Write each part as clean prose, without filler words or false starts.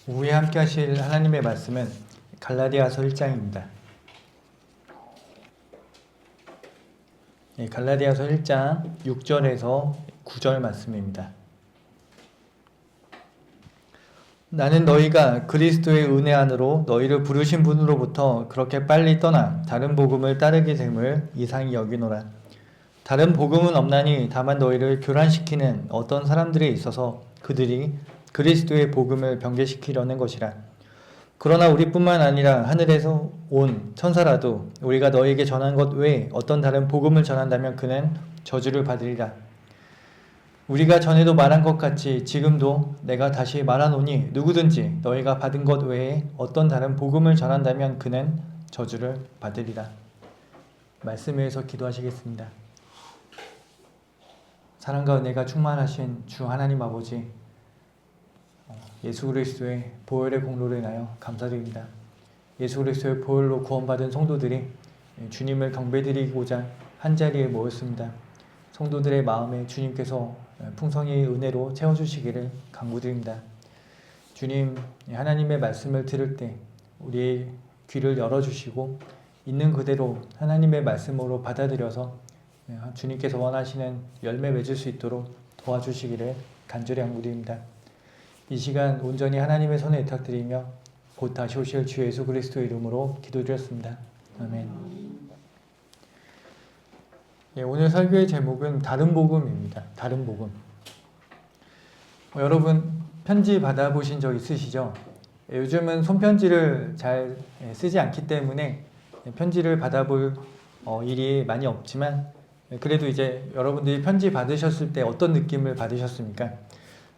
오후에 함께 하실 하나님의 말씀은 갈라디아서 1장입니다. 갈라디아서 1장 6절에서 9절 말씀입니다. 나는 너희가 그리스도의 은혜 안으로 너희를 부르신 분으로부터 그렇게 빨리 떠나 다른 복음을 따르게 됨을 이상히 여기노라. 다른 복음은 없나니 다만 너희를 교란시키는 어떤 사람들에 있어서 그들이 그리스도의 복음을 변개시키려는 것이라. 그러나 우리뿐만 아니라 하늘에서 온 천사라도 우리가 너희에게 전한 것 외에 어떤 다른 복음을 전한다면 그는 저주를 받으리라. 우리가 전에도 말한 것 같이 지금도 내가 다시 말하노니 누구든지 너희가 받은 것 외에 어떤 다른 복음을 전한다면 그는 저주를 받으리라. 말씀 위에서 기도하시겠습니다. 사랑과 은혜가 충만하신 주 하나님 아버지, 예수 그리스도의 보혈의 공로로 인하여 감사드립니다. 예수 그리스도의 보혈로 구원받은 성도들이 주님을 경배드리고자 한자리에 모였습니다. 성도들의 마음에 주님께서 풍성히 은혜로 채워주시기를 간구드립니다. 주님, 하나님의 말씀을 들을 때 우리의 귀를 열어주시고 있는 그대로 하나님의 말씀으로 받아들여서 주님께서 원하시는 열매 맺을 수 있도록 도와주시기를 간절히 간구드립니다. 이 시간 온전히 하나님의 손에 의탁드리며 곧 다시 오실 주 예수 그리스도의 이름으로 기도드렸습니다. 아멘. 오늘 설교의 제목은 다른 복음입니다. 다른 복음. 여러분 편지 받아보신 적 있으시죠? 요즘은 손편지를 잘 쓰지 않기 때문에 편지를 받아볼 일이 많이 없지만 그래도 이제 여러분들이 편지 받으셨을 때 어떤 느낌을 받으셨습니까?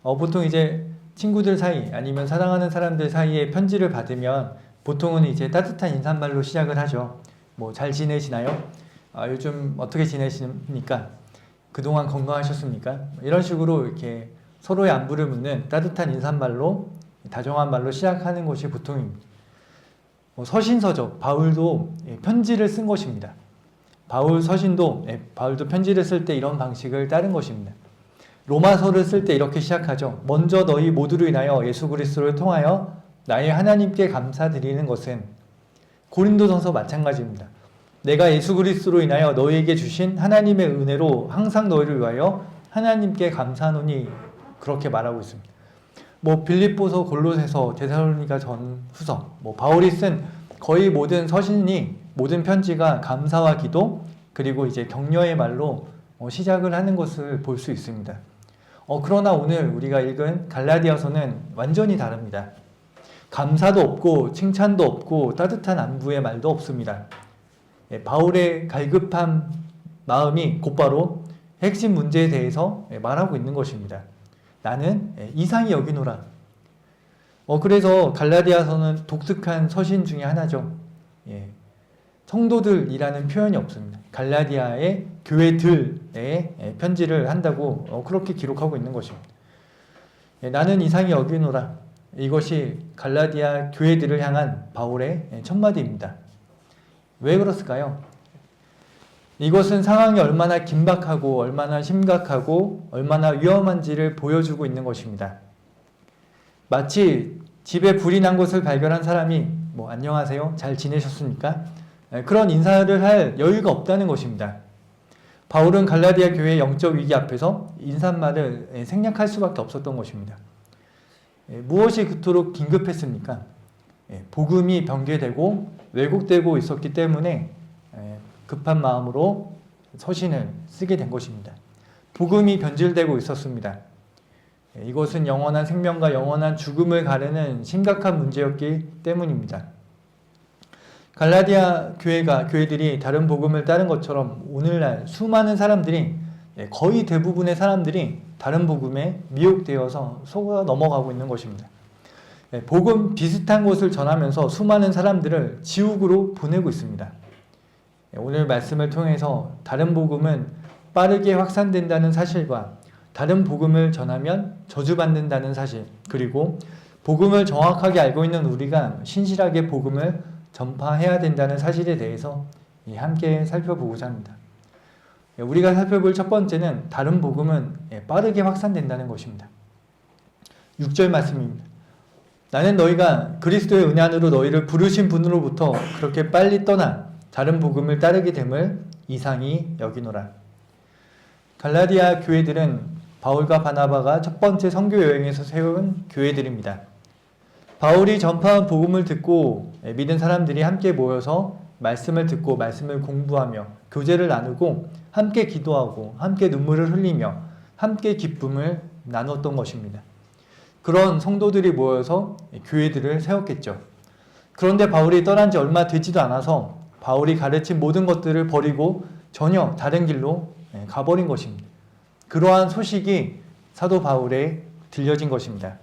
보통 이제 친구들 사이 아니면 사랑하는 사람들 사이에 편지를 받으면 보통은 이제 따뜻한 인사말로 시작을 하죠. 뭐 잘 지내시나요? 요즘 어떻게 지내십니까? 그동안 건강하셨습니까? 이런 식으로 이렇게 서로의 안부를 묻는 따뜻한 인사말로 다정한 말로 시작하는 것이 보통입니다. 서신서적 바울도 편지를 쓴 것입니다. 바울 서신도 바울도 편지를 쓸 때 이런 방식을 따른 것입니다. 로마서를 쓸 때 이렇게 시작하죠. 먼저 너희 모두로 인하여 예수 그리스도를 통하여 나의 하나님께 감사드리는 것은 고린도전서 마찬가지입니다. 내가 예수 그리스도로 인하여 너희에게 주신 하나님의 은혜로 항상 너희를 위하여 하나님께 감사하노니 그렇게 말하고 있습니다. 빌립보서, 골로새서, 데살로니가 전후서, 바울이 쓴 거의 모든 서신이 모든 편지가 감사와 기도 그리고 이제 격려의 말로 시작을 하는 것을 볼 수 있습니다. 그러나 오늘 우리가 읽은 갈라디아서는 완전히 다릅니다. 감사도 없고 칭찬도 없고 따뜻한 안부의 말도 없습니다. 바울의 갈급한 마음이 곧바로 핵심 문제에 대해서 말하고 있는 것입니다. 나는 이상히 여기노라. 그래서 갈라디아서는 독특한 서신 중에 하나죠. 성도들이라는 표현이 없습니다. 갈라디아의 교회들에 편지를 한다고 그렇게 기록하고 있는 것입니다. 나는 이상히 여기노라. 이것이 갈라디아 교회들을 향한 바울의 첫마디입니다. 왜 그렇을까요? 이것은 상황이 얼마나 긴박하고 얼마나 심각하고 얼마나 위험한지를 보여주고 있는 것입니다. 마치 집에 불이 난 것을 발견한 사람이 안녕하세요? 잘 지내셨습니까? 그런 인사를 할 여유가 없다는 것입니다. 바울은 갈라디아 교회의 영적 위기 앞에서 인사말을 생략할 수밖에 없었던 것입니다. 무엇이 그토록 긴급했습니까? 복음이 변개되고 왜곡되고 있었기 때문에 급한 마음으로 서신을 쓰게 된 것입니다. 복음이 변질되고 있었습니다. 이것은 영원한 생명과 영원한 죽음을 가르는 심각한 문제였기 때문입니다. 갈라디아 교회들이 다른 복음을 따른 것처럼 오늘날 수많은 사람들이 거의 대부분의 사람들이 다른 복음에 미혹되어서 속아 넘어가고 있는 것입니다. 복음 비슷한 것을 전하면서 수많은 사람들을 지옥으로 보내고 있습니다. 오늘 말씀을 통해서 다른 복음은 빠르게 확산된다는 사실과 다른 복음을 전하면 저주받는다는 사실, 그리고 복음을 정확하게 알고 있는 우리가 신실하게 복음을 전파해야 된다는 사실에 대해서 함께 살펴보고자 합니다. 우리가 살펴볼 첫 번째는 다른 복음은 빠르게 확산된다는 것입니다. 6절 말씀입니다. 나는 너희가 그리스도의 은혜 안으로 너희를 부르신 분으로부터 그렇게 빨리 떠나 다른 복음을 따르게 됨을 이상히 여기노라. 갈라디아 교회들은 바울과 바나바가 첫 번째 선교 여행에서 세운 교회들입니다. 바울이 전파한 복음을 듣고 믿은 사람들이 함께 모여서 말씀을 듣고 말씀을 공부하며 교제를 나누고 함께 기도하고 함께 눈물을 흘리며 함께 기쁨을 나눴던 것입니다. 그런 성도들이 모여서 교회들을 세웠겠죠. 그런데 바울이 떠난 지 얼마 되지도 않아서 바울이 가르친 모든 것들을 버리고 전혀 다른 길로 가버린 것입니다. 그러한 소식이 사도 바울에 들려진 것입니다.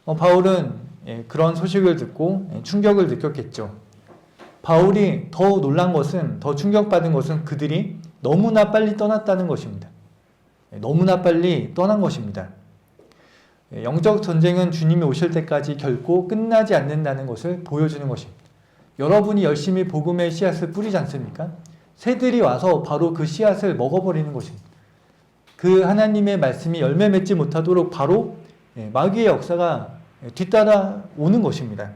바울은 그런 소식을 듣고 충격을 느꼈겠죠. 바울이 더 놀란 것은, 더 충격받은 것은 그들이 너무나 빨리 떠났다는 것입니다. 너무나 빨리 떠난 것입니다. 영적 전쟁은 주님이 오실 때까지 결코 끝나지 않는다는 것을 보여주는 것입니다. 여러분이 열심히 복음의 씨앗을 뿌리지 않습니까? 새들이 와서 바로 그 씨앗을 먹어버리는 것입니다. 그 하나님의 말씀이 열매 맺지 못하도록 바로 마귀의 역사가 뒤따라 오는 것입니다.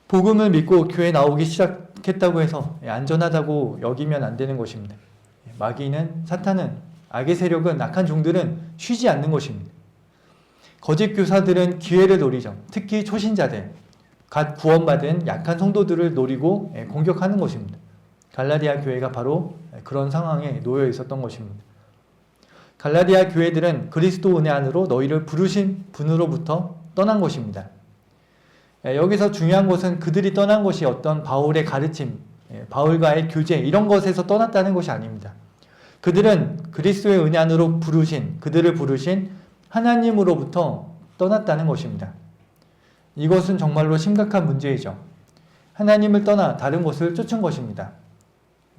복음을 믿고 교회 나오기 시작했다고 해서 안전하다고 여기면 안 되는 것입니다. 마귀는, 사탄은, 악의 세력은, 악한 종들은 쉬지 않는 것입니다. 거짓 교사들은 기회를 노리죠. 특히 초신자들, 갓 구원받은 약한 성도들을 노리고 공격하는 것입니다. 갈라디아 교회가 바로 그런 상황에 놓여 있었던 것입니다. 갈라디아 교회들은 그리스도 은혜 안으로 너희를 부르신 분으로부터 떠난 것입니다. 여기서 중요한 것은 그들이 떠난 것이 어떤 바울의 가르침, 바울과의 교제 이런 것에서 떠났다는 것이 아닙니다. 그들은 그리스도의 은혜 안으로 그들을 부르신 하나님으로부터 떠났다는 것입니다. 이것은 정말로 심각한 문제이죠. 하나님을 떠나 다른 것을 쫓은 것입니다.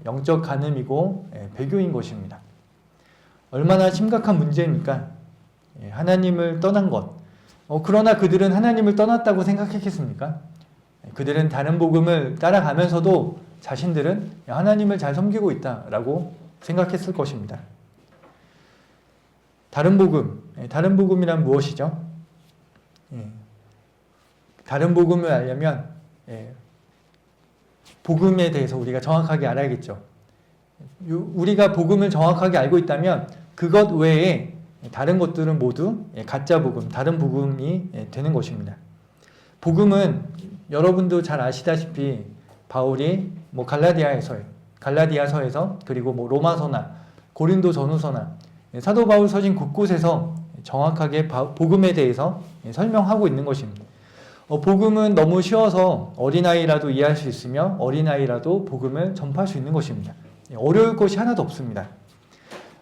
영적 간음이고 배교인 것입니다. 얼마나 심각한 문제입니까? 하나님을 떠난 것. 그러나 그들은 하나님을 떠났다고 생각했겠습니까? 그들은 다른 복음을 따라가면서도 자신들은 하나님을 잘 섬기고 있다라고 생각했을 것입니다. 다른 복음이란 무엇이죠? 다른 복음을 알려면 복음에 대해서 우리가 정확하게 알아야겠죠. 우리가 복음을 정확하게 알고 있다면 그것 외에 다른 것들은 모두 가짜 복음, 다른 복음이 되는 것입니다. 복음은 여러분도 잘 아시다시피 바울이 갈라디아서에서 그리고 로마서나 고린도 전후서나 사도 바울 서신 곳곳에서 정확하게 복음에 대해서 설명하고 있는 것입니다. 복음은 너무 쉬워서 어린아이라도 이해할 수 있으며 어린아이라도 복음을 전파할 수 있는 것입니다. 어려울 것이 하나도 없습니다.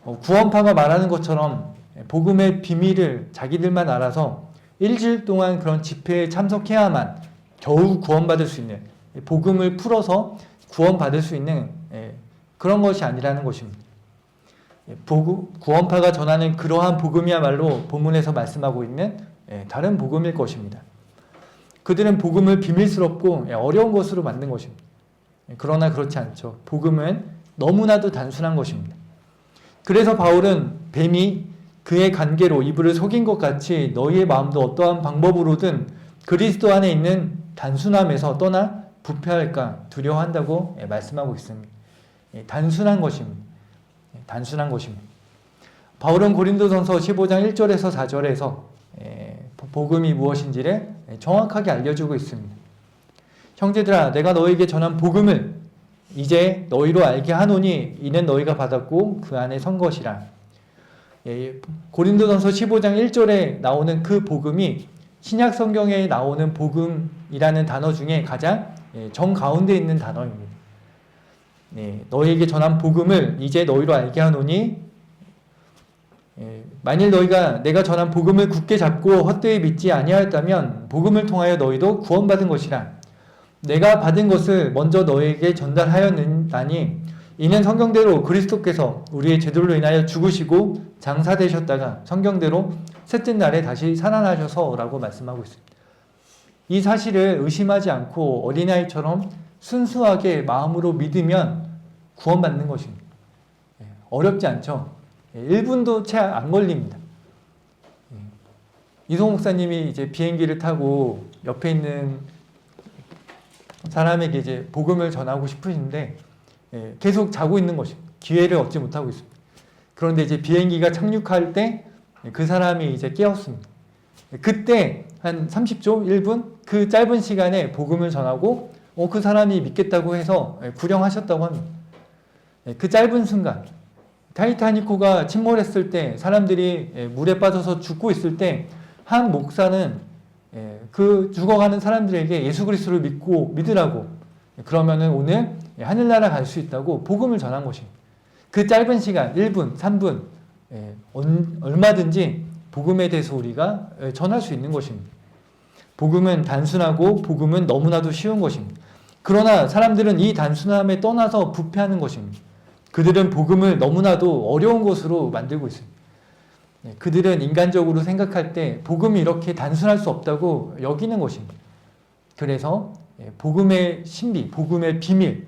구원파가 말하는 것처럼 복음의 비밀을 자기들만 알아서 일주일 동안 그런 집회에 참석해야만 겨우 구원받을 수 있는, 복음을 풀어서 구원받을 수 있는 그런 것이 아니라는 것입니다. 구원파가 전하는 그러한 복음이야말로 본문에서 말씀하고 있는 다른 복음일 것입니다. 그들은 복음을 비밀스럽고 어려운 것으로 만든 것입니다. 그러나 그렇지 않죠. 복음은 너무나도 단순한 것입니다. 그래서 바울은 뱀이 그의 관계로 이불을 속인 것 같이 너희의 마음도 어떠한 방법으로든 그리스도 안에 있는 단순함에서 떠나 부패할까 두려워한다고 말씀하고 있습니다. 단순한 것입니다. 단순한 것입니다. 바울은 고린도전서 15장 1절에서 4절에서 복음이 무엇인지를 정확하게 알려주고 있습니다. 형제들아, 내가 너에게 전한 복음을 이제 너희로 알게 하노니 이는 너희가 받았고 그 안에 선 것이라. 고린도전서 15장 1절에 나오는 그 복음이 신약 성경에 나오는 복음이라는 단어 중에 가장 정가운데 있는 단어입니다. 너희에게 전한 복음을 이제 너희로 알게 하노니 만일 너희가 내가 전한 복음을 굳게 잡고 헛되이 믿지 아니하였다면 복음을 통하여 너희도 구원받은 것이라. 내가 받은 것을 먼저 너희에게 전달하였나니 이는 성경대로 그리스도께서 우리의 죄들로 인하여 죽으시고 장사되셨다가 성경대로 셋째 날에 다시 살아나셔서라고 말씀하고 있습니다. 이 사실을 의심하지 않고 어린아이처럼 순수하게 마음으로 믿으면 구원받는 것입니다. 어렵지 않죠? 1분도 채 안 걸립니다. 이송 목사님이 이제 비행기를 타고 옆에 있는 사람에게 이제 복음을 전하고 싶으신데 계속 자고 있는 것입니다. 기회를 얻지 못하고 있습니다. 그런데 이제 비행기가 착륙할 때 그 사람이 이제 깨었습니다. 그때 한 30초, 1분 그 짧은 시간에 복음을 전하고 그 사람이 믿겠다고 해서 구령하셨다고 합니다. 그 짧은 순간 타이타니코가 침몰했을 때 사람들이 물에 빠져서 죽고 있을 때 한 목사는 그 죽어가는 사람들에게 예수 그리스도를 믿으라고 그러면은 오늘 하늘나라 갈 수 있다고 복음을 전한 것입니다. 그 짧은 시간 1분, 3분 얼마든지 복음에 대해서 우리가 전할 수 있는 것입니다. 복음은 단순하고 복음은 너무나도 쉬운 것입니다. 그러나 사람들은 이 단순함에 떠나서 부패하는 것입니다. 그들은 복음을 너무나도 어려운 것으로 만들고 있습니다. 그들은 인간적으로 생각할 때 복음이 이렇게 단순할 수 없다고 여기는 것입니다. 그래서 복음의 신비, 복음의 비밀,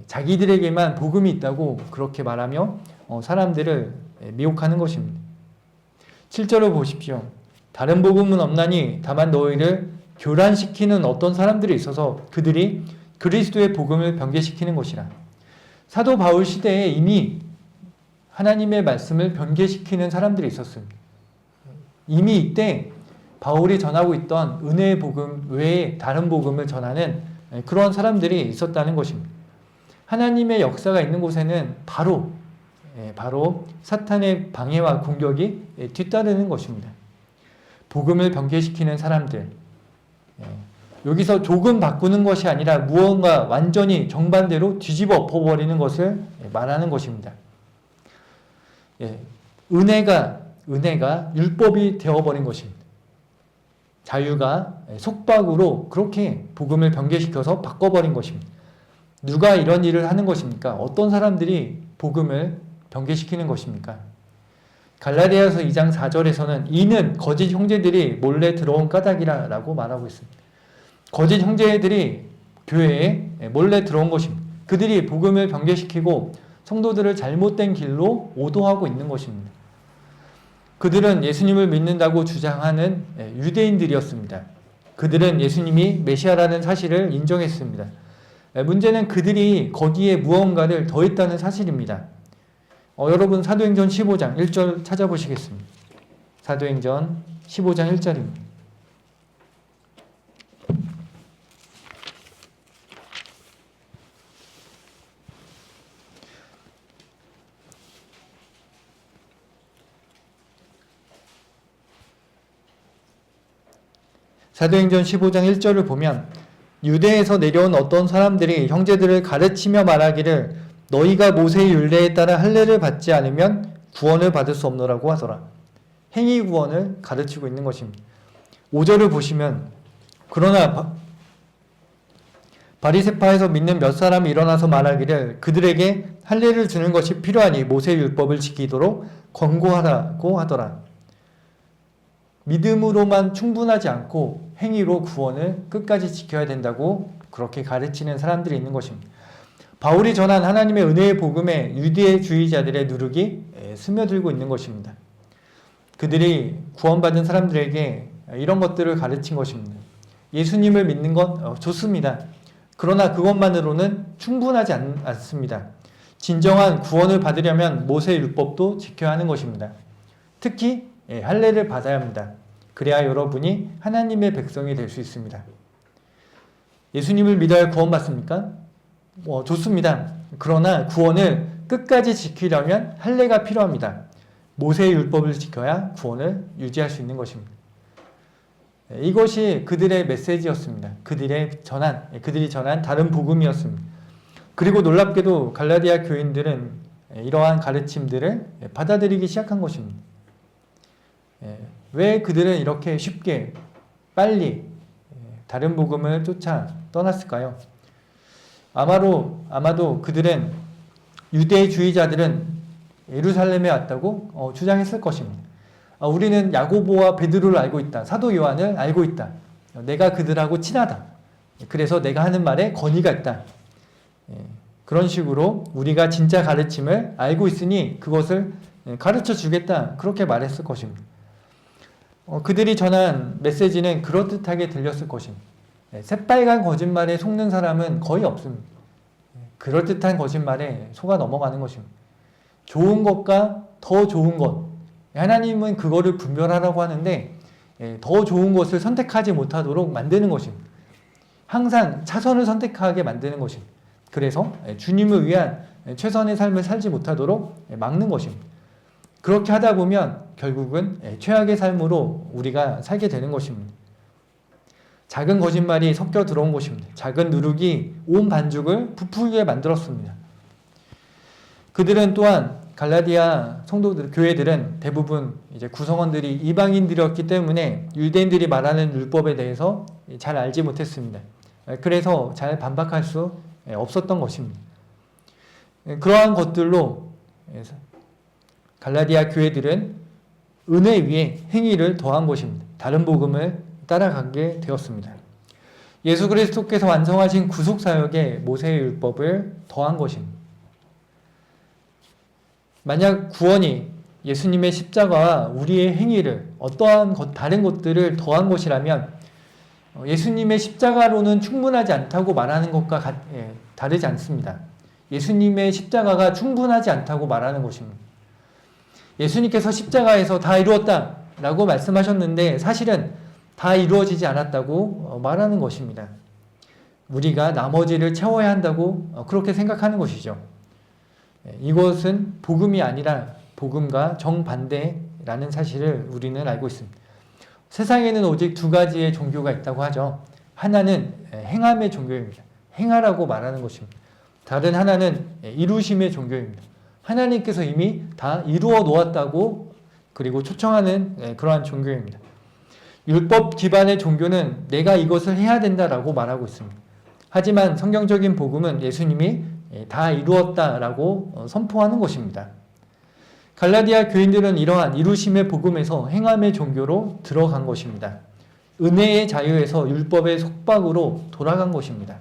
자기들에게만 복음이 있다고 그렇게 말하며 사람들을 미혹하는 것입니다. 7절을 보십시오. 다른 복음은 없나니 다만 너희를 교란시키는 어떤 사람들이 있어서 그들이 그리스도의 복음을 변개시키는 것이라. 사도 바울 시대에 이미 하나님의 말씀을 변개시키는 사람들이 있었습니다. 이미 이때 바울이 전하고 있던 은혜의 복음 외에 다른 복음을 전하는 그런 사람들이 있었다는 것입니다. 하나님의 역사가 있는 곳에는 바로 사탄의 방해와 공격이 뒤따르는 것입니다. 복음을 변개시키는 사람들, 여기서 조금 바꾸는 것이 아니라 무언가 완전히 정반대로 뒤집어 엎어버리는 것을 말하는 것입니다. 은혜가 율법이 되어버린 것입니다. 자유가 속박으로 그렇게 복음을 변개시켜서 바꿔버린 것입니다. 누가 이런 일을 하는 것입니까? 어떤 사람들이 복음을 변개시키는 것입니까? 갈라디아서 2장 4절에서는 이는 거짓 형제들이 몰래 들어온 까닭이라고 말하고 있습니다. 거짓 형제들이 교회에 몰래 들어온 것입니다. 그들이 복음을 변개시키고 성도들을 잘못된 길로 오도하고 있는 것입니다. 그들은 예수님을 믿는다고 주장하는 유대인들이었습니다. 그들은 예수님이 메시아라는 사실을 인정했습니다. 문제는 그들이 거기에 무언가를 더했다는 사실입니다. 여러분 사도행전 15장 1절 찾아보시겠습니다. 사도행전 15장 1절입니다. 사도행전 15장 1절을 보면 유대에서 내려온 어떤 사람들이 형제들을 가르치며 말하기를 너희가 모세의 율례에 따라 할례를 받지 않으면 구원을 받을 수 없노라고 하더라. 행위 구원을 가르치고 있는 것입니다. 5절을 보시면 그러나 바리새파에서 믿는 몇 사람이 일어나서 말하기를 그들에게 할례를 주는 것이 필요하니 모세의 율법을 지키도록 권고하라고 하더라. 믿음으로만 충분하지 않고 행위로 구원을 끝까지 지켜야 된다고 그렇게 가르치는 사람들이 있는 것입니다. 바울이 전한 하나님의 은혜의 복음에 유대주의자들의 누룩이 스며들고 있는 것입니다. 그들이 구원받은 사람들에게 이런 것들을 가르친 것입니다. 예수님을 믿는 건 좋습니다. 그러나 그것만으로는 충분하지 않습니다. 진정한 구원을 받으려면 모세의 율법도 지켜야 하는 것입니다. 특히 할례를 받아야 합니다. 그래야 여러분이 하나님의 백성이 될 수 있습니다. 예수님을 믿어야 구원받습니까? 좋습니다. 그러나 구원을 끝까지 지키려면 할례가 필요합니다. 모세의 율법을 지켜야 구원을 유지할 수 있는 것입니다. 이것이 그들의 메시지였습니다. 그들이 전한 다른 복음이었습니다. 그리고 놀랍게도 갈라디아 교인들은 이러한 가르침들을 받아들이기 시작한 것입니다. 왜 그들은 이렇게 쉽게 빨리 다른 복음을 쫓아 떠났을까요? 아마도 그들은 유대주의자들은 예루살렘에 왔다고 주장했을 것입니다. 우리는 야고보와 베드로를 알고 있다. 사도 요한을 알고 있다. 내가 그들하고 친하다. 그래서 내가 하는 말에 권위가 있다. 그런 식으로 우리가 진짜 가르침을 알고 있으니 그것을 가르쳐 주겠다. 그렇게 말했을 것입니다. 그들이 전한 메시지는 그럴듯하게 들렸을 것입니다. 새빨간 거짓말에 속는 사람은 거의 없습니다. 그럴듯한 거짓말에 속아 넘어가는 것입니다. 좋은 것과 더 좋은 것, 하나님은 그거를 분별하라고 하는데 더 좋은 것을 선택하지 못하도록 만드는 것입니다. 항상 차선을 선택하게 만드는 것입니다. 그래서 주님을 위한 최선의 삶을 살지 못하도록 막는 것입니다. 그렇게 하다 보면 결국은 최악의 삶으로 우리가 살게 되는 것입니다. 작은 거짓말이 섞여 들어온 것입니다. 작은 누룩이 온 반죽을 부풀게 만들었습니다. 그들은 또한 갈라디아 성도들, 교회들은 대부분 이제 구성원들이 이방인들이었기 때문에 유대인들이 말하는 율법에 대해서 잘 알지 못했습니다. 그래서 잘 반박할 수 없었던 것입니다. 그러한 것들로 갈라디아 교회들은 은혜 위에 행위를 더한 것입니다. 다른 복음을 따라가게 되었습니다. 예수 그리스도께서 완성하신 구속사역에 모세의 율법을 더한 것입니다. 만약 구원이 예수님의 십자가와 우리의 행위를 어떠한 다른 것들을 더한 것이라면 예수님의 십자가로는 충분하지 않다고 말하는 것과 다르지 않습니다. 예수님의 십자가가 충분하지 않다고 말하는 것입니다. 예수님께서 십자가에서 다 이루었다 라고 말씀하셨는데 사실은 다 이루어지지 않았다고 말하는 것입니다. 우리가 나머지를 채워야 한다고 그렇게 생각하는 것이죠. 이것은 복음이 아니라 복음과 정반대라는 사실을 우리는 알고 있습니다. 세상에는 오직 두 가지의 종교가 있다고 하죠. 하나는 행함의 종교입니다. 행하라고 말하는 것입니다. 다른 하나는 이루심의 종교입니다. 하나님께서 이미 다 이루어 놓았다고 그리고 초청하는 그러한 종교입니다. 율법 기반의 종교는 내가 이것을 해야 된다라고 말하고 있습니다. 하지만 성경적인 복음은 예수님이 다 이루었다라고 선포하는 것입니다. 갈라디아 교인들은 이러한 이루심의 복음에서 행함의 종교로 들어간 것입니다. 은혜의 자유에서 율법의 속박으로 돌아간 것입니다.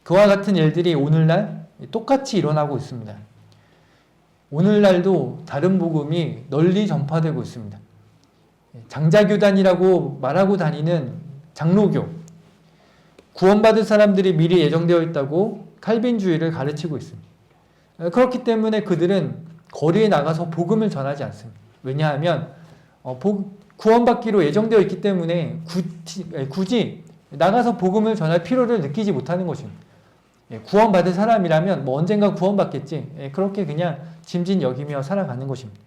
그와 같은 일들이 오늘날 똑같이 일어나고 있습니다. 오늘날도 다른 복음이 널리 전파되고 있습니다. 장자교단이라고 말하고 다니는 장로교, 구원받을 사람들이 미리 예정되어 있다고 칼빈주의를 가르치고 있습니다. 그렇기 때문에 그들은 거리에 나가서 복음을 전하지 않습니다. 왜냐하면 구원받기로 예정되어 있기 때문에 굳이 나가서 복음을 전할 필요를 느끼지 못하는 것입니다. 구원받을 사람이라면 언젠가 구원받겠지, 그렇게 그냥 짐진 여기며 살아가는 것입니다.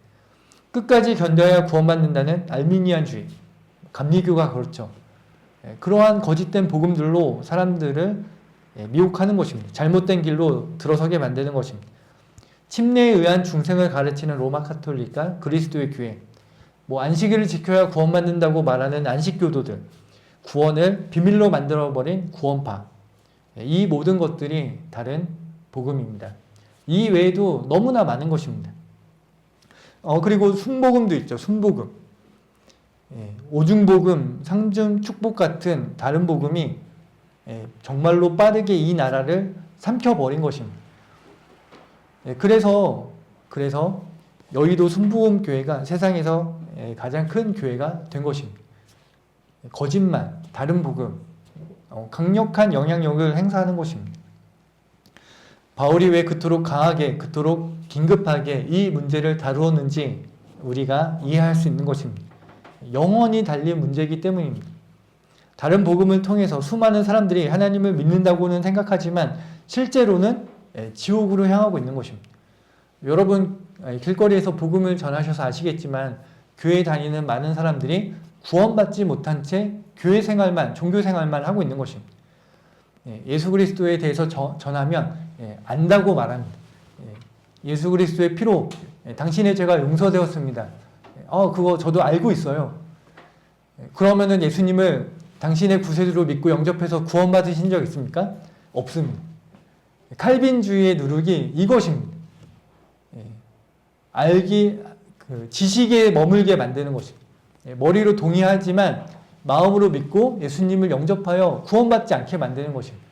끝까지 견뎌야 구원받는다는 알미니안주의, 감리교가 그렇죠. 그러한 거짓된 복음들로 사람들을 미혹하는 것입니다. 잘못된 길로 들어서게 만드는 것입니다. 침례에 의한 중생을 가르치는 로마 카톨릭과 그리스도의 교회, 안식일을 지켜야 구원받는다고 말하는 안식교도들, 구원을 비밀로 만들어버린 구원파, 이 모든 것들이 다른 복음입니다. 이 외에도 너무나 많은 것입니다. 그리고 순복음도 있죠. 순복음, 오중복음, 상중 축복 같은 다른 복음이 정말로 빠르게 이 나라를 삼켜버린 것입니다. 그래서 여의도 순복음 교회가 세상에서 가장 큰 교회가 된 것입니다. 거짓말, 다른 복음, 강력한 영향력을 행사하는 것입니다. 바울이 왜 그토록 강하게, 그토록 긴급하게 이 문제를 다루었는지 우리가 이해할 수 있는 것입니다. 영원히 달린 문제이기 때문입니다. 다른 복음을 통해서 수많은 사람들이 하나님을 믿는다고는 생각하지만 실제로는 지옥으로 향하고 있는 것입니다. 여러분 길거리에서 복음을 전하셔서 아시겠지만 교회 다니는 많은 사람들이 구원받지 못한 채 교회 생활만, 종교 생활만 하고 있는 것입니다. 예수 그리스도에 대해서 전하면 안다고 말합니다. 예수 그리스도의 피로 당신의 죄가 용서되었습니다. 그거 저도 알고 있어요. 그러면은 예수님을 당신의 구세주로 믿고 영접해서 구원받으신 적 있습니까? 없습니다. 칼빈주의의 누룩이 이것입니다. 지식에 머물게 만드는 것입니다. 머리로 동의하지만 마음으로 믿고 예수님을 영접하여 구원받지 않게 만드는 것입니다.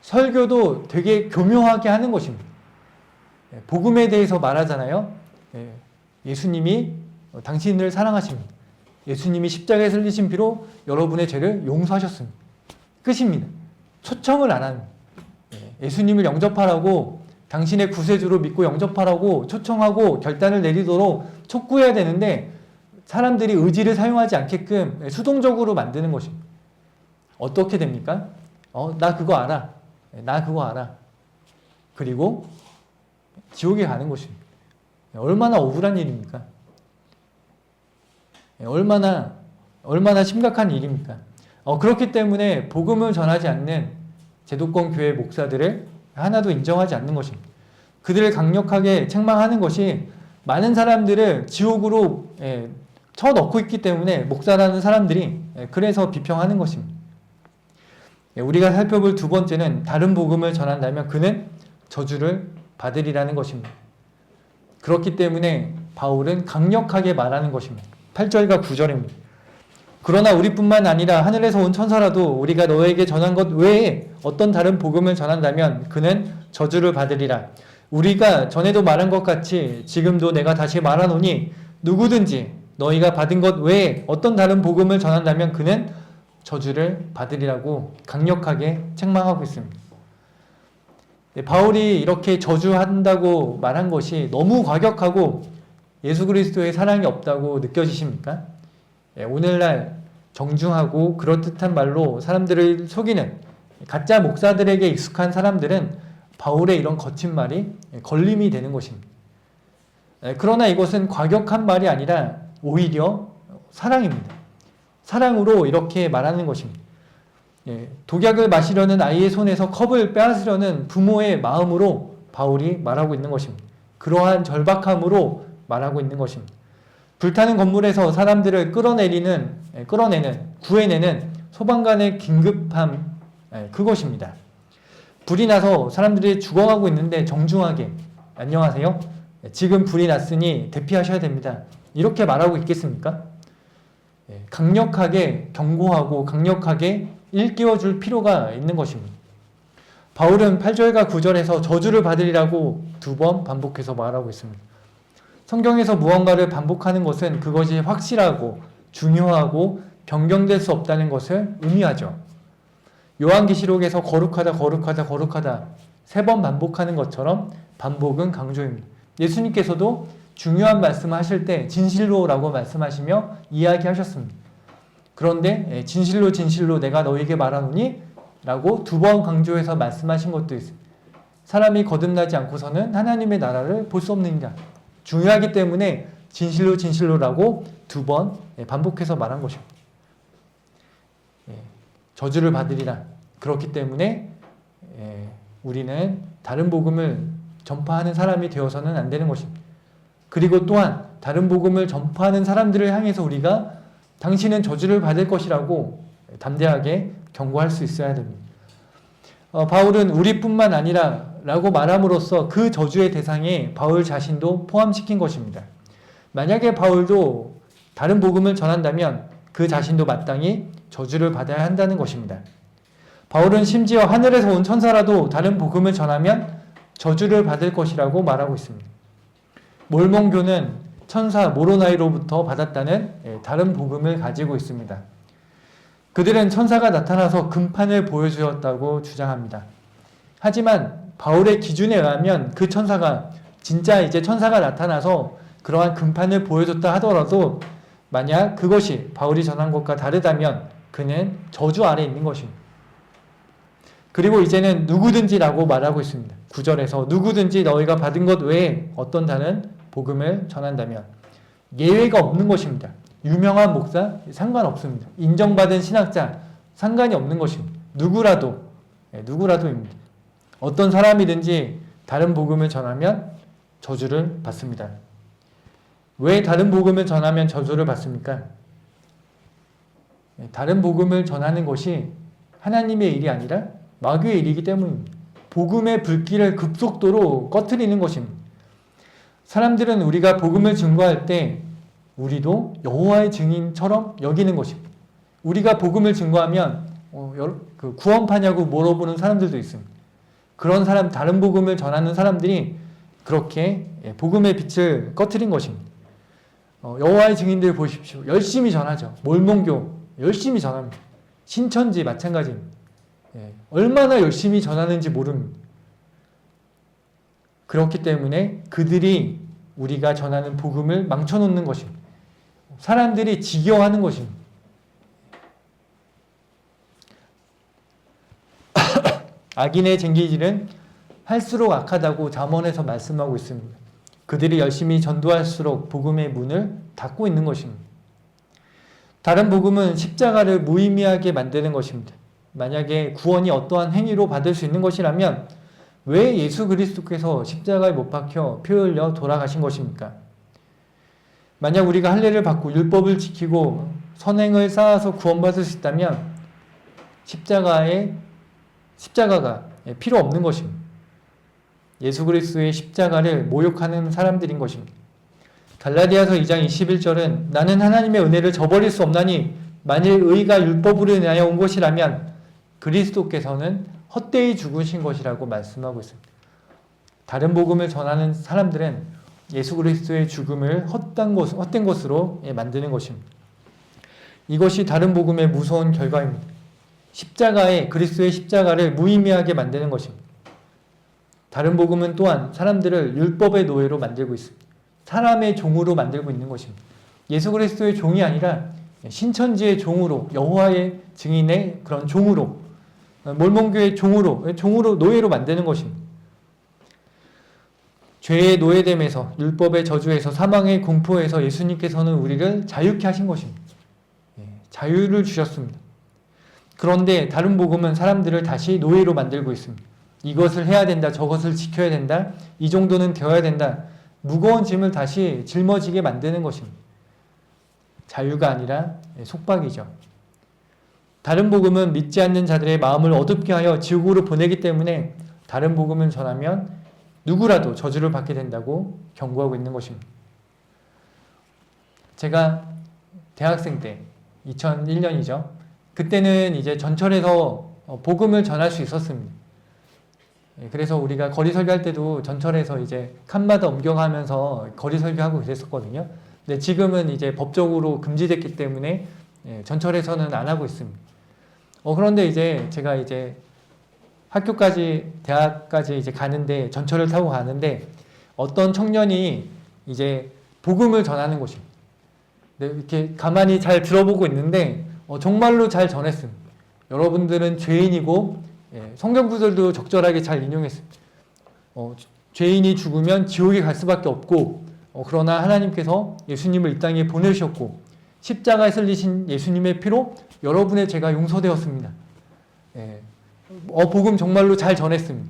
설교도 되게 교묘하게 하는 것입니다. 복음에 대해서 말하잖아요. 예수님이 당신을 사랑하십니다. 예수님이 십자가에 흘리신 피로 여러분의 죄를 용서하셨습니다. 끝입니다. 초청을 안 하는, 예수님을 영접하라고, 당신의 구세주로 믿고 영접하라고 초청하고 결단을 내리도록 촉구해야 되는데 사람들이 의지를 사용하지 않게끔 수동적으로 만드는 것입니다. 어떻게 됩니까? 나 그거 알아. 나 그거 알아. 그리고 지옥에 가는 것입니다. 얼마나 억울한 일입니까? 얼마나 심각한 일입니까? 그렇기 때문에 복음을 전하지 않는 제도권 교회 목사들을 하나도 인정하지 않는 것입니다. 그들을 강력하게 책망하는 것이 많은 사람들을 지옥으로 쳐넣고 있기 때문에 목사라는 사람들이 그래서 비평하는 것입니다. 우리가 살펴볼 두 번째는 다른 복음을 전한다면 그는 저주를 받으리라는 것입니다. 그렇기 때문에 바울은 강력하게 말하는 것입니다. 8절과 9절입니다. 그러나 우리뿐만 아니라 하늘에서 온 천사라도 우리가 너에게 전한 것 외에 어떤 다른 복음을 전한다면 그는 저주를 받으리라. 우리가 전에도 말한 것 같이 지금도 내가 다시 말하노니 누구든지 너희가 받은 것 외에 어떤 다른 복음을 전한다면 그는 저주를 받으리라고 강력하게 책망하고 있습니다. 바울이 이렇게 저주한다고 말한 것이 너무 과격하고 예수 그리스도의 사랑이 없다고 느껴지십니까? 오늘날 정중하고 그럴듯한 말로 사람들을 속이는 가짜 목사들에게 익숙한 사람들은 바울의 이런 거친 말이 걸림이 되는 것입니다. 그러나 이것은 과격한 말이 아니라 오히려 사랑입니다. 사랑으로 이렇게 말하는 것입니다. 독약을 마시려는 아이의 손에서 컵을 빼앗으려는 부모의 마음으로 바울이 말하고 있는 것입니다. 그러한 절박함으로 말하고 있는 것입니다. 불타는 건물에서 사람들을 구해내는 소방관의 긴급함, 그것입니다. 불이 나서 사람들이 죽어가고 있는데 정중하게 안녕하세요. 지금 불이 났으니 대피하셔야 됩니다. 이렇게 말하고 있겠습니까? 강력하게 경고하고 강력하게 일깨워줄 필요가 있는 것입니다. 바울은 8절과 9절에서 저주를 받으리라고 2번 반복해서 말하고 있습니다. 성경에서 무언가를 반복하는 것은 그것이 확실하고 중요하고 변경될 수 없다는 것을 의미하죠. 요한계시록에서 거룩하다 3번 반복하는 것처럼 반복은 강조입니다. 예수님께서도 중요한 말씀을 하실 때 진실로라고 말씀하시며 이야기하셨습니다. 그런데 진실로 내가 너에게 말하노니 라고 2번 강조해서 말씀하신 것도 있습니다. 사람이 거듭나지 않고서는 하나님의 나라를 볼 수 없느니라. 중요하기 때문에 진실로라고 2번 반복해서 말한 것입니다. 저주를 받으리라. 그렇기 때문에 우리는 다른 복음을 전파하는 사람이 되어서는 안 되는 것입니다. 그리고 또한 다른 복음을 전파하는 사람들을 향해서 우리가 당신은 저주를 받을 것이라고 담대하게 경고할 수 있어야 됩니다. 바울은 우리뿐만 아니라 라고 말함으로써 그 저주의 대상에 바울 자신도 포함시킨 것입니다. 만약에 바울도 다른 복음을 전한다면 그 자신도 마땅히 저주를 받아야 한다는 것입니다. 바울은 심지어 하늘에서 온 천사라도 다른 복음을 전하면 저주를 받을 것이라고 말하고 있습니다. 몰몬교는 천사 모로나이로부터 받았다는 다른 복음을 가지고 있습니다. 그들은 천사가 나타나서 금판을 보여주었다고 주장합니다. 하지만 바울의 기준에 의하면 그 천사가 진짜 이제 천사가 나타나서 그러한 금판을 보여줬다 하더라도 만약 그것이 바울이 전한 것과 다르다면 그는 저주 아래 있는 것입니다. 그리고 이제는 누구든지라고 말하고 있습니다. 9절에서 누구든지 너희가 받은 것 외에 어떤 다른 복음을 전한다면 예외가 없는 것입니다. 유명한 목사 상관없습니다. 인정받은 신학자 상관이 없는 것입니다. 누구라도입니다. 어떤 사람이든지 다른 복음을 전하면 저주를 받습니다. 왜 다른 복음을 전하면 저주를 받습니까? 다른 복음을 전하는 것이 하나님의 일이 아니라 마귀의 일이기 때문입니다. 복음의 불길을 급속도로 꺼트리는 것입니다. 사람들은 우리가 복음을 증거할 때 우리도 여호와의 증인처럼 여기는 것입니다. 우리가 복음을 증거하면 구원파냐고 물어보는 사람들도 있습니다. 그런 사람, 다른 복음을 전하는 사람들이 그렇게 복음의 빛을 꺼트린 것입니다. 여호와의 증인들 보십시오. 열심히 전하죠. 몰몬교 열심히 전합니다. 신천지 마찬가지입니다. 얼마나 열심히 전하는지 모릅니다. 그렇기 때문에 그들이 우리가 전하는 복음을 망쳐놓는 것입니다. 사람들이 지겨워하는 것입니다. 악인의 쟁기질은 할수록 악하다고 잠언에서 말씀하고 있습니다. 그들이 열심히 전도할수록 복음의 문을 닫고 있는 것입니다. 다른 복음은 십자가를 무의미하게 만드는 것입니다. 만약에 구원이 어떠한 행위로 받을 수 있는 것이라면 왜 예수 그리스도께서 십자가에 못 박혀 피 흘려 돌아가신 것입니까? 만약 우리가 할례를 받고 율법을 지키고 선행을 쌓아서 구원받을 수 있다면 십자가가 필요 없는 것입니다. 예수 그리스도의 십자가를 모욕하는 사람들인 것입니다. 갈라디아서 2장 21절은 나는 하나님의 은혜를 저버릴 수 없나니 만일 의가 율법으로 인하여 온 것이라면 그리스도께서는 헛되이 죽으신 것이라고 말씀하고 있습니다. 다른 복음을 전하는 사람들은 예수 그리스도의 죽음을 헛된 것으로 만드는 것입니다. 이것이 다른 복음의 무서운 결과입니다. 그리스도의 십자가를 무의미하게 만드는 것입니다. 다른 복음은 또한 사람들을 율법의 노예로 만들고 있습니다. 사람의 종으로 만들고 있는 것입니다. 예수 그리스도의 종이 아니라 신천지의 종으로, 여호와의 증인의 그런 종으로, 몰몬교의 종으로 노예로 만드는 것입니다. 죄의 노예됨에서, 율법의 저주에서, 사망의 공포에서 예수님께서는 우리를 자유케 하신 것입니다. 자유를 주셨습니다. 그런데 다른 복음은 사람들을 다시 노예로 만들고 있습니다. 이것을 해야 된다, 저것을 지켜야 된다, 이 정도는 되어야 된다, 무거운 짐을 다시 짊어지게 만드는 것입니다. 자유가 아니라 속박이죠. 다른 복음은 믿지 않는 자들의 마음을 어둡게 하여 지옥으로 보내기 때문에 다른 복음을 전하면 누구라도 저주를 받게 된다고 경고하고 있는 것입니다. 제가 대학생 때 2001년이죠. 그때는 이제 전철에서 복음을 전할 수 있었습니다. 그래서 우리가 거리 설교할 때도 전철에서 이제 칸마다 옮겨가면서 거리 설교하고 그랬었거든요. 근데 지금은 이제 법적으로 금지됐기 때문에 전철에서는 안 하고 있습니다. 그런데 이제 제가 이제 대학까지 이제 가는데, 전철을 타고 가는데, 어떤 청년이 이제 복음을 전하는 것입니다. 이렇게 가만히 잘 들어보고 있는데, 정말로 잘 전했습니다. 여러분들은 죄인이고, 성경 구절도 적절하게 잘 인용했습니다. 죄인이 죽으면 지옥에 갈 수밖에 없고, 그러나 하나님께서 예수님을 이 땅에 보내셨고, 십자가에 설리신 예수님의 피로 여러분의 죄가 용서되었습니다. 복음 정말로 잘 전했습니다.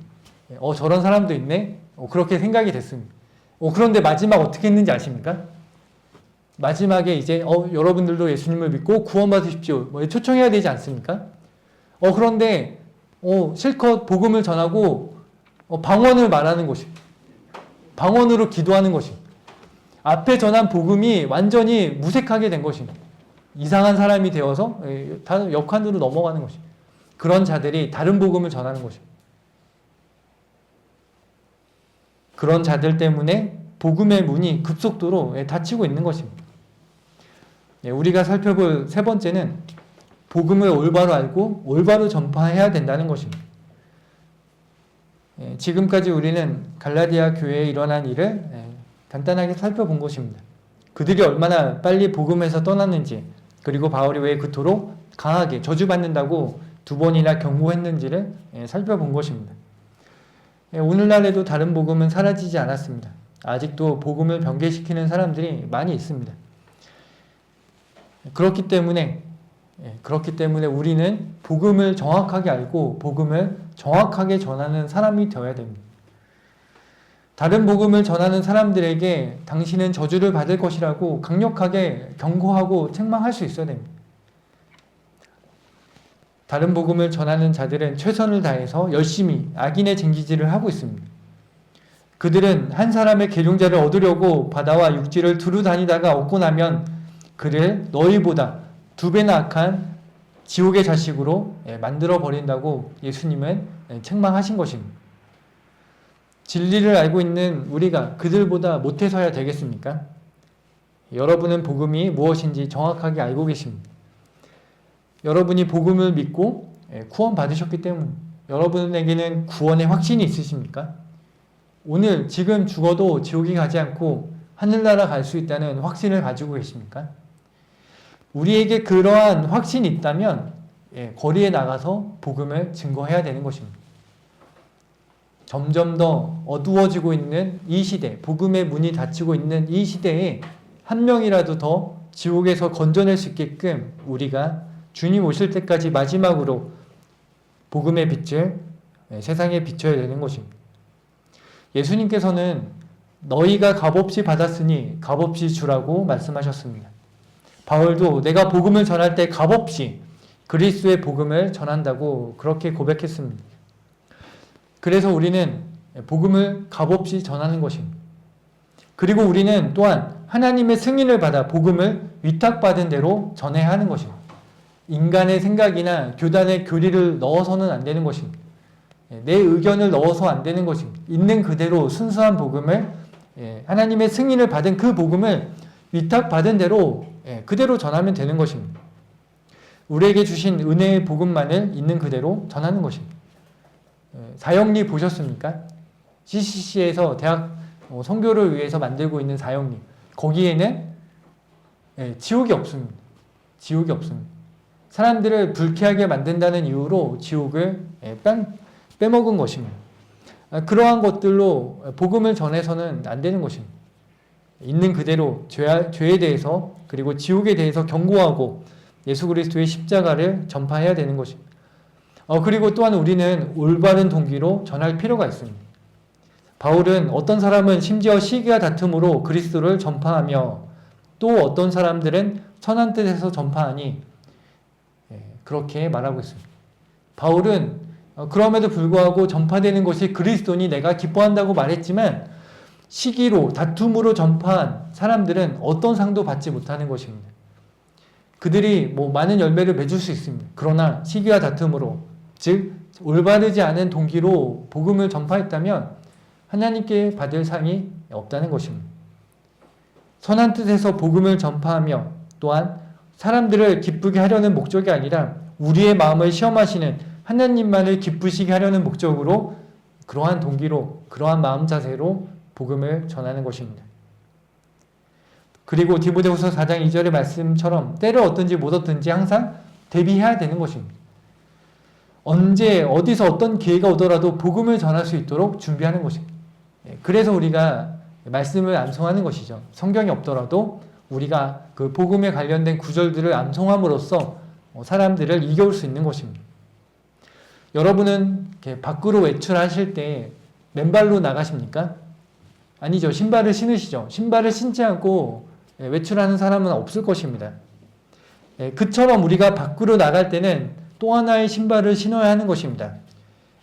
저런 사람도 있네? 그렇게 생각이 됐습니다. 그런데 마지막 어떻게 했는지 아십니까? 마지막에 이제 여러분들도 예수님을 믿고 구원받으십시오, 초청해야 되지 않습니까? 그런데 실컷 복음을 전하고 방언을 말하는 것입니다. 방언으로 기도하는 것입니다. 앞에 전한 복음이 완전히 무색하게 된 것입니다. 이상한 사람이 되어서 다 역한으로 넘어가는 것입니다. 그런 자들이 다른 복음을 전하는 것입니다. 그런 자들 때문에 복음의 문이 급속도로 닫히고 있는 것입니다. 우리가 살펴볼 세 번째는 복음을 올바로 알고 올바로 전파해야 된다는 것입니다. 지금까지 우리는 갈라디아 교회에 일어난 일을 간단하게 살펴본 것입니다. 그들이 얼마나 빨리 복음에서 떠났는지, 그리고 바울이 왜 그토록 강하게 저주받는다고 2번이나 경고했는지를 살펴본 것입니다. 오늘날에도 다른 복음은 사라지지 않았습니다. 아직도 복음을 변개시키는 사람들이 많이 있습니다. 그렇기 때문에 우리는 복음을 정확하게 알고 복음을 정확하게 전하는 사람이 되어야 됩니다. 다른 복음을 전하는 사람들에게 당신은 저주를 받을 것이라고 강력하게 경고하고 책망할 수 있어야 됩니다. 다른 복음을 전하는 자들은 최선을 다해서 열심히 악인의 쟁기질을 하고 있습니다. 그들은 한 사람의 계룡자를 얻으려고 바다와 육지를 두루 다니다가 얻고 나면 그를 너희보다 2배나 악한 지옥의 자식으로 만들어 버린다고 예수님은 책망하신 것입니다. 진리를 알고 있는 우리가 그들보다 못해서야 되겠습니까? 여러분은 복음이 무엇인지 정확하게 알고 계십니다. 여러분이 복음을 믿고 구원 받으셨기 때문에 여러분에게는 구원의 확신이 있으십니까? 오늘 지금 죽어도 지옥에 가지 않고 하늘나라 갈 수 있다는 확신을 가지고 계십니까? 우리에게 그러한 확신이 있다면 거리에 나가서 복음을 증거해야 되는 것입니다. 점점 더 어두워지고 있는 이 시대, 복음의 문이 닫히고 있는 이 시대에 한 명이라도 더 지옥에서 건져낼 수 있게끔 우리가 주님 오실 때까지 마지막으로 복음의 빛을 세상에 비춰야 되는 것입니다. 예수님께서는 너희가 값없이 받았으니 값없이 주라고 말씀하셨습니다. 바울도 내가 복음을 전할 때 값없이 그리스도의 복음을 전한다고 그렇게 고백했습니다. 그래서 우리는 복음을 값없이 전하는 것입니다. 그리고 우리는 또한 하나님의 승인을 받아 복음을 위탁받은 대로 전해야 하는 것입니다. 인간의 생각이나 교단의 교리를 넣어서는 안 되는 것입니다. 내 의견을 넣어서 안 되는 것입니다. 있는 그대로 순수한 복음을 하나님의 승인을 받은 그 복음을 위탁받은 대로 그대로 전하면 되는 것입니다. 우리에게 주신 은혜의 복음만을 있는 그대로 전하는 것입니다. 사역리 보셨습니까? CCC에서 대학 선교를 위해서 만들고 있는 사역리, 거기에는 지옥이 없습니다. 지옥이 없습니다. 사람들을 불쾌하게 만든다는 이유로 지옥을 빼먹은 것입니다. 그러한 것들로 복음을 전해서는 안 되는 것입니다. 있는 그대로 죄에 대해서 그리고 지옥에 대해서 경고하고 예수 그리스도의 십자가를 전파해야 되는 것입니다. 그리고 또한 우리는 올바른 동기로 전할 필요가 있습니다. 바울은 어떤 사람은 심지어 시기와 다툼으로 그리스도를 전파하며 또 어떤 사람들은 선한 뜻에서 전파하니 그렇게 말하고 있습니다. 바울은 그럼에도 불구하고 전파되는 것이 그리스도니 내가 기뻐한다고 말했지만 시기로 다툼으로 전파한 사람들은 어떤 상도 받지 못하는 것입니다. 그들이 많은 열매를 맺을 수 있습니다. 그러나 시기와 다툼으로 즉 올바르지 않은 동기로 복음을 전파했다면 하나님께 받을 상이 없다는 것입니다. 선한 뜻에서 복음을 전파하며 또한 사람들을 기쁘게 하려는 목적이 아니라 우리의 마음을 시험하시는 하나님만을 기쁘시게 하려는 목적으로 그러한 동기로 그러한 마음 자세로 복음을 전하는 것입니다. 그리고 디모데후서 4장 2절의 말씀처럼 때를 얻든지 못 얻든지 항상 대비해야 되는 것입니다. 언제 어디서 어떤 기회가 오더라도 복음을 전할 수 있도록 준비하는 것입니다. 그래서 우리가 말씀을 암송하는 것이죠. 성경이 없더라도 우리가 그 복음에 관련된 구절들을 암송함으로써 사람들을 이겨올 수 있는 것입니다. 여러분은 이렇게 밖으로 외출하실 때 맨발로 나가십니까? 아니죠. 신발을 신으시죠. 신발을 신지 않고 외출하는 사람은 없을 것입니다. 그처럼 우리가 밖으로 나갈 때는 또 하나의 신발을 신어야 하는 것입니다.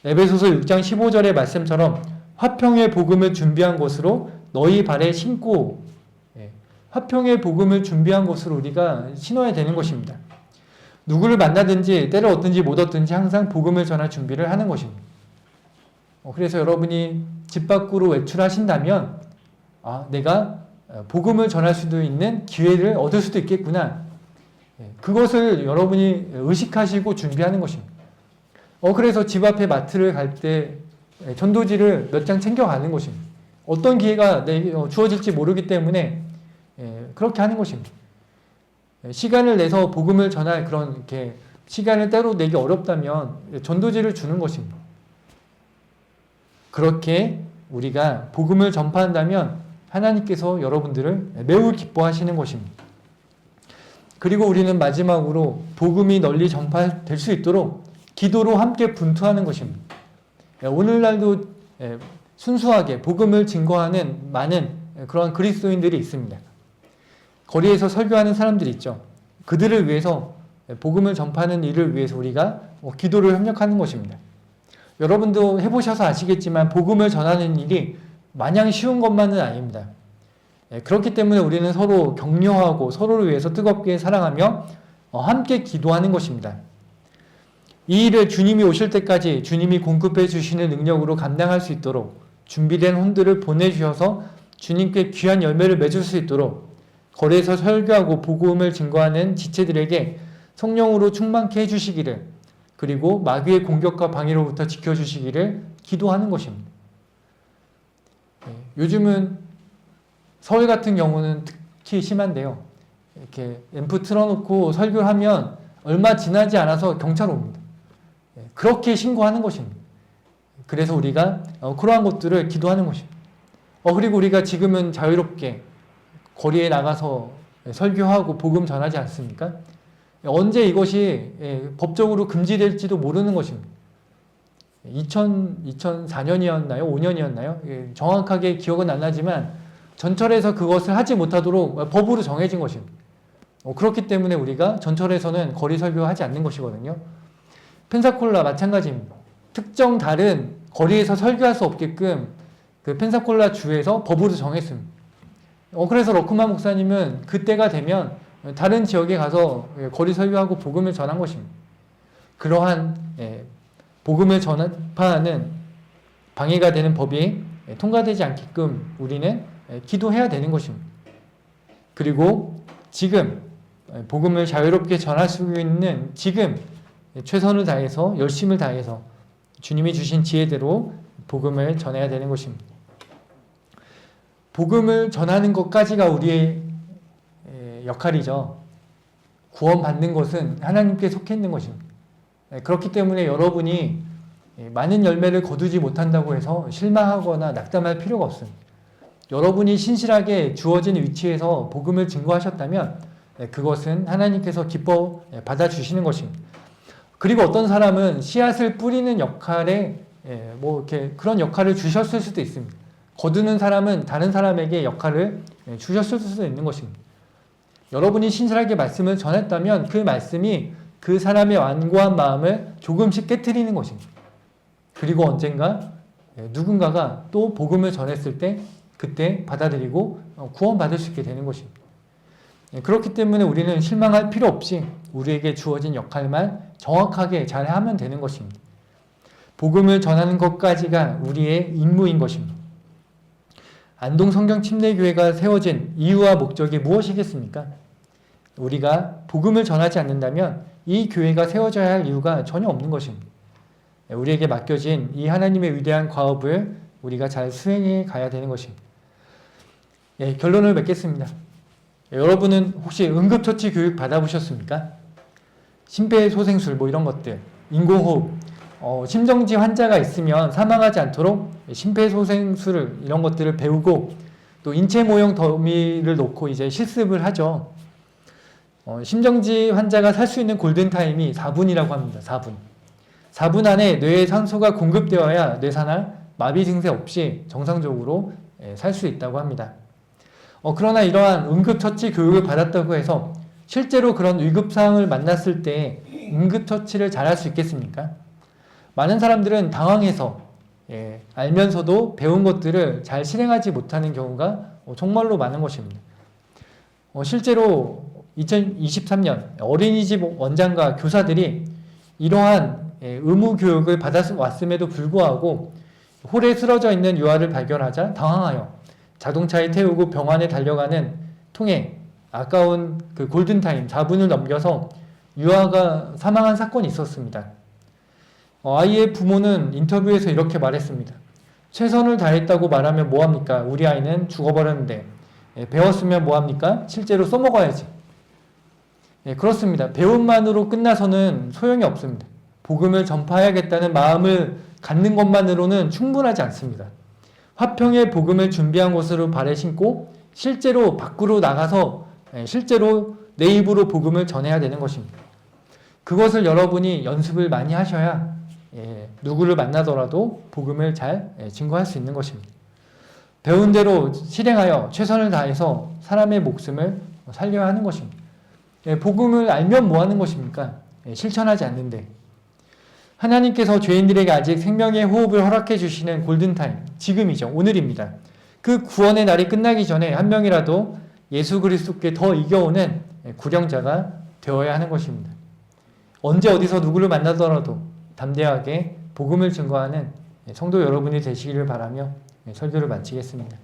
에베소서 6장 15절의 말씀처럼 화평의 복음을 준비한 것으로 너희 발에 신고 화평의 복음을 준비한 것으로 우리가 신어야 되는 것입니다. 누구를 만나든지 때를 얻든지 못 얻든지 항상 복음을 전할 준비를 하는 것입니다. 그래서 여러분이 집 밖으로 외출하신다면 내가 복음을 전할 수도 있는 기회를 얻을 수도 있겠구나. 그것을 여러분이 의식하시고 준비하는 것입니다. 그래서 집 앞에 마트를 갈 때 전도지를 몇 장 챙겨가는 것입니다. 어떤 기회가 주어질지 모르기 때문에 그렇게 하는 것입니다. 시간을 내서 복음을 전할 그런 이렇게 시간을 때로 내기 어렵다면 전도지를 주는 것입니다. 그렇게 우리가 복음을 전파한다면 하나님께서 여러분들을 매우 기뻐하시는 것입니다. 그리고 우리는 마지막으로 복음이 널리 전파될 수 있도록 기도로 함께 분투하는 것입니다. 오늘날도 순수하게 복음을 증거하는 많은 그런 그리스도인들이 있습니다. 거리에서 설교하는 사람들이 있죠. 그들을 위해서 복음을 전파하는 일을 위해서 우리가 기도를 협력하는 것입니다. 여러분도 해보셔서 아시겠지만 복음을 전하는 일이 마냥 쉬운 것만은 아닙니다. 그렇기 때문에 우리는 서로 격려하고 서로를 위해서 뜨겁게 사랑하며 함께 기도하는 것입니다. 이 일을 주님이 오실 때까지 주님이 공급해 주시는 능력으로 감당할 수 있도록 준비된 혼들을 보내주셔서 주님께 귀한 열매를 맺을 수 있도록 거리에서 설교하고 복음을 증거하는 지체들에게 성령으로 충만케 해주시기를, 그리고 마귀의 공격과 방해로부터 지켜주시기를 기도하는 것입니다. 요즘은 서울 같은 경우는 특히 심한데요. 이렇게 앰프 틀어놓고 설교하면 얼마 지나지 않아서 경찰 옵니다. 그렇게 신고하는 것입니다. 그래서 우리가 그러한 것들을 기도하는 것입니다. 그리고 우리가 지금은 자유롭게 거리에 나가서 설교하고 복음 전하지 않습니까? 언제 이것이 법적으로 금지될지도 모르는 것입니다. 2004년이었나요? 5년이었나요? 정확하게 기억은 안 나지만 전철에서 그것을 하지 못하도록 법으로 정해진 것입니다. 그렇기 때문에 우리가 전철에서는 거리 설교하지 않는 것이거든요. 펜사콜라 마찬가지입니다. 특정 달은 거리에서 설교할 수 없게끔 그 펜사콜라 주에서 법으로 정했습니다. 그래서 러크만 목사님은 그때가 되면 다른 지역에 가서 거리 설교하고 복음을 전한 것입니다. 그러한 복음을 전파하는 방해가 되는 법이 통과되지 않게끔 우리는 기도해야 되는 것입니다. 그리고 지금 복음을 자유롭게 전할 수 있는 지금 최선을 다해서 열심을 다해서 주님이 주신 지혜대로 복음을 전해야 되는 것입니다. 복음을 전하는 것까지가 우리의 역할이죠. 구원받는 것은 하나님께 속해 있는 것입니다. 그렇기 때문에 여러분이 많은 열매를 거두지 못한다고 해서 실망하거나 낙담할 필요가 없습니다. 여러분이 신실하게 주어진 위치에서 복음을 증거하셨다면 그것은 하나님께서 기뻐 받아주시는 것입니다. 그리고 어떤 사람은 씨앗을 뿌리는 역할에 이렇게 그런 역할을 주셨을 수도 있습니다. 거두는 사람은 다른 사람에게 역할을 주셨을 수도 있는 것입니다. 여러분이 신실하게 말씀을 전했다면 그 말씀이 그 사람의 완고한 마음을 조금씩 깨트리는 것입니다. 그리고 언젠가 누군가가 또 복음을 전했을 때 그때 받아들이고 구원받을 수 있게 되는 것입니다. 그렇기 때문에 우리는 실망할 필요 없이 우리에게 주어진 역할만 정확하게 잘 하면 되는 것입니다. 복음을 전하는 것까지가 우리의 임무인 것입니다. 안동성경침례교회가 세워진 이유와 목적이 무엇이겠습니까? 우리가 복음을 전하지 않는다면 이 교회가 세워져야 할 이유가 전혀 없는 것입니다. 우리에게 맡겨진 이 하나님의 위대한 과업을 우리가 잘 수행해 가야 되는 것입니다. 결론을 맺겠습니다. 여러분은 혹시 응급처치 교육 받아보셨습니까? 심폐소생술 이런 것들, 인공호흡, 심정지 환자가 있으면 사망하지 않도록 심폐소생술을 이런 것들을 배우고 또 인체 모형 더미를 놓고 이제 실습을 하죠. 심정지 환자가 살 수 있는 골든타임이 4분이라고 합니다. 4분. 4분 안에 뇌에 산소가 공급되어야 뇌사나 마비 증세 없이 정상적으로 살 수 있다고 합니다. 그러나 이러한 응급처치 교육을 받았다고 해서 실제로 그런 위급상황을 만났을 때 응급처치를 잘할 수 있겠습니까? 많은 사람들은 당황해서 알면서도 배운 것들을 잘 실행하지 못하는 경우가 정말로 많은 것입니다. 실제로 2023년 어린이집 원장과 교사들이 이러한 의무 교육을 받아왔음에도 불구하고 홀에 쓰러져 있는 유아를 발견하자 당황하여 자동차에 태우고 병원에 달려가는 통에 아까운 그 골든타임 4분을 넘겨서 유아가 사망한 사건이 있었습니다. 아이의 부모는 인터뷰에서 이렇게 말했습니다. 최선을 다했다고 말하면 뭐합니까? 우리 아이는 죽어버렸는데 배웠으면 뭐합니까? 실제로 써먹어야지. 그렇습니다. 배움만으로 끝나서는 소용이 없습니다. 복음을 전파해야겠다는 마음을 갖는 것만으로는 충분하지 않습니다. 화평의 복음을 준비한 것으로 발에 신고 실제로 밖으로 나가서 실제로 내 입으로 복음을 전해야 되는 것입니다. 그것을 여러분이 연습을 많이 하셔야 누구를 만나더라도 복음을 잘 증거할 수 있는 것입니다. 배운 대로 실행하여 최선을 다해서 사람의 목숨을 살려야 하는 것입니다. 복음을 알면 뭐 하는 것입니까? 실천하지 않는데. 하나님께서 죄인들에게 아직 생명의 호흡을 허락해 주시는 골든타임, 지금이죠. 오늘입니다. 그 구원의 날이 끝나기 전에 한 명이라도 예수 그리스도께 더 이겨오는 구령자가 되어야 하는 것입니다. 언제 어디서 누구를 만나더라도 담대하게 복음을 증거하는 성도 여러분이 되시기를 바라며 설교를 마치겠습니다.